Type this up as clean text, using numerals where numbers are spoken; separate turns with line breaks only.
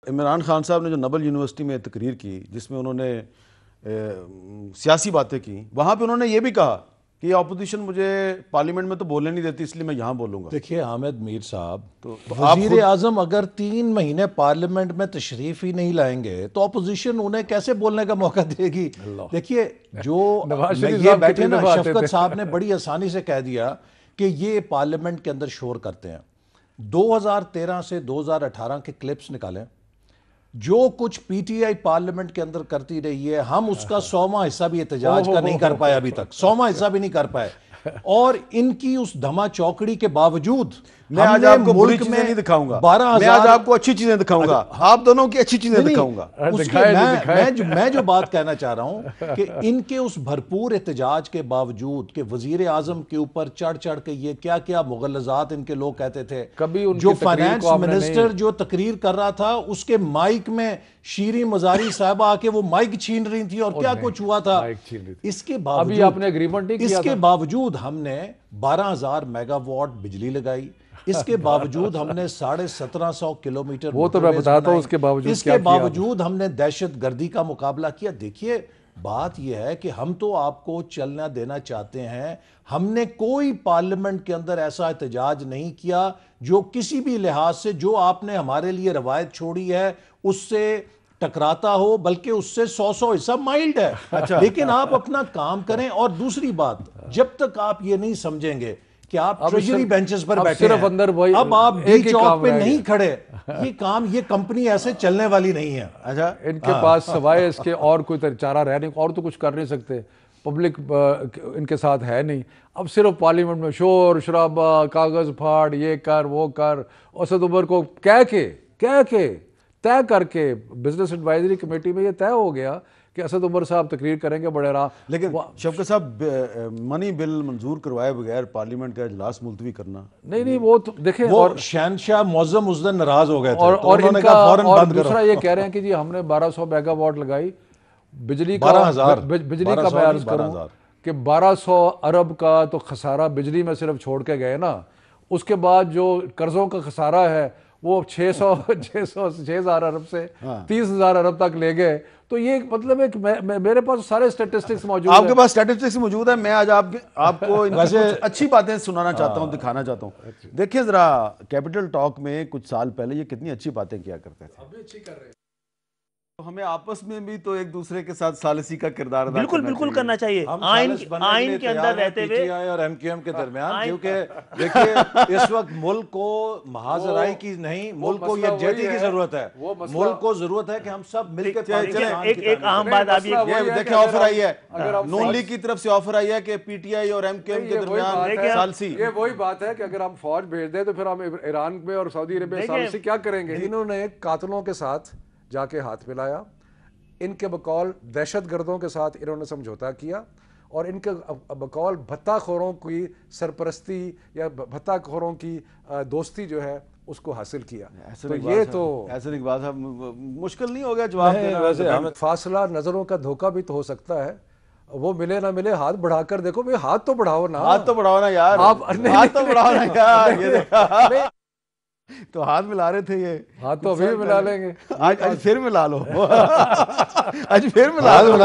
عمران خان صاحب نے جو نبل یونیورسٹی میں تقریر کی جس میں انہوں نے سیاسی باتیں کی، وہاں پہ انہوں نے یہ بھی کہا کہ اپوزیشن مجھے پارلیمنٹ میں تو بولنے نہیں دیتی، اس لیے میں یہاں بولوں گا۔
دیکھیے حامد میر صاحب، وزیر اعظم اگر 3 مہینے پارلیمنٹ میں تشریف ہی نہیں لائیں گے تو اپوزیشن انہیں کیسے بولنے کا موقع دے گی؟ دیکھیے جو یہ بیٹھے نا، شفقت صاحب نے بڑی آسانی سے کہہ دیا کہ یہ پارلیمنٹ کے اندر شور کرتے ہیں۔ 2013 سے 2018 کے کلپس نکالیں، جو کچھ پی ٹی آئی پارلیمنٹ کے اندر کرتی رہی ہے، ہم اس کا 100واں حصہ بھی احتجاج کا نہیں کر پائے ابھی تک، 100واں حصہ بھی نہیں کر پائے۔ اور ان کی اس دھما چوکڑی کے باوجود
میں آج آپ کو بری چیزیں نہیں دکھاؤں گا، میں آج آپ کو اچھی چیزیں دکھاؤں گا، آپ دونوں کی اچھی چیزیں دکھاؤں گا۔
میں جو بات کہنا چاہ رہا ہوں کہ ان کے اس بھرپور احتجاج کے باوجود کہ وزیر اعظم کے اوپر چڑھ چڑھ کے یہ کیا کیا مغلظات ان کے لوگ کہتے تھے، جو فائنانس منسٹر جو تقریر کر رہا تھا اس کے مائک میں شیریں مزاری صاحبہ آ کے وہ مائک چھین رہی تھی، اور کیا کچھ ہوا تھا۔ اس کے باوجود ہم نے 12,000 میگا واٹ بجلی لگائی، اس کے باوجود ہم نے 1750 کلومیٹر،
وہ تو میں بتاتا ہوں
اس کے باوجود ہم نے دہشت گردی کا مقابلہ کیا۔ دیکھیے بات یہ ہے کہ ہم تو آپ کو چلنا دینا چاہتے ہیں، ہم نے کوئی پارلیمنٹ کے اندر ایسا احتجاج نہیں کیا جو کسی بھی لحاظ سے جو آپ نے ہمارے لیے روایت چھوڑی ہے اس سے ٹکراتا ہو، بلکہ اس سے 100 حصہ مائلڈ ہے۔ لیکن آپ اپنا کام کریں۔ اور دوسری بات، جب تک آپ یہ نہیں سمجھیں گے کہ آپ ٹریجری بینچز پر بیٹھے ہیں، اب آپ ڈی چوک پہ نہیں کھڑے، یہ کام، یہ کمپنی ایسے چلنے والی نہیں ہے۔
اچھا، ان کے پاس سوائے اس کے اور کوئی چارہ رہ نہیں، اور تو کچھ کر نہیں سکتے، پبلک ان کے ساتھ ہے نہیں۔ اب صرف پارلیمنٹ میں شور شرابہ، کاغذ پھاڑ، یہ کر وہ کر۔ اسد عمر کو کہہ کے طے کر کے بزنس ایڈوائزری کمیٹی میں یہ طے ہو گیا کہ اسد عمر صاحب تقریر کریں گے بڑے راہ۔
لیکن شفقت صاحب، منی بل منظور کروائے بغیر پارلیمنٹ کا اجلاس ملتوی کرنا،
نہیں وہ تو دیکھیں،
اور شہنشاہ معظم اس دن ناراض ہو گئے تھے
اور ان کا، اور دوسرا یہ کہہ رہے ہیں کہ جی ہم نے 1200 میگا واٹ لگائی بجلی کا، بجلی کا میں عرض کروں کہ 1200 ارب کا تو خسارہ بجلی میں صرف چھوڑ کے گئے نا۔ اس کے بعد جو قرضوں کا خسارہ ہے وہ 6,000 ارب سے 30,000 ارب تک لے گئے۔ تو یہ مطلب ہے کہ میرے پاس سارے اسٹیٹسٹکس موجود ہیں۔
آپ کے پاس اسٹیٹسٹکس موجود ہیں۔ میں آج آپ کو اچھی باتیں سنانا چاہتا ہوں، دکھانا چاہتا ہوں۔ دیکھیں ذرا، کیپٹل ٹاک میں کچھ سال پہلے یہ کتنی اچھی باتیں کیا کرتے تھے۔
ابھی اچھی کر رہے ہیں۔
ہمیں آپس میں بھی تو ایک دوسرے کے ساتھ ثالثی کا کردار ادا
بالکل کرنا چاہیے، آئین کے اندر رہتے ہوئے،
پی ٹی آئی اور ایم کیو ایم کے درمیان، کیونکہ دیکھیے اس وقت ملک کو محاذ رائی کی نہیں، ملک کو یکجہتی کی ضرورت ہے۔ ملک کو ضرورت ہے کہ ہم سب مل کے
ایک اہم بات آپ یہ
دیکھیں، آفر آئی ہے نون لیگ کی طرف سے، آفر آئی ہے کہ پی ٹی آئی اور ایم کیو ایم کے درمیان ثالثی۔
یہ وہی بات ہے کہ اگر ہم فوج بھیج دیں تو پھر ہم ایران میں اور سعودی عرب میں ثالثی کیا کریں گے؟ انہوں نے قاتلوں کے ساتھ جا کے ہاتھ ملایا، ان کے بقول دہشت گردوں کے ساتھ انہوں نے سمجھوتا کیا، اور ان کے بقول بھتہ خوروں کی سرپرستی یا بھتہ خوروں کی دوستی جو ہے اس کو حاصل کیا۔ تو یہ تو
ایسے اقبال صاحب مشکل نہیں ہو گیا جواب دینا۔
ویسے
فاصلہ نظروں کا دھوکہ بھی تو ہو سکتا ہے، وہ ملے نہ ملے ہاتھ بڑھا کر دیکھو، بھئی ہاتھ تو بڑھاؤ نا،
ہاتھ تو بڑھاؤ نا یار، ہاتھ تو بڑھاؤ نا یار۔ یہ دیکھا تو ہاتھ ملا رہے تھے، یہ
ہاتھ تو ابھی ملا لیں گے،
آج پھر ملا لو، آج پھر ملا لو۔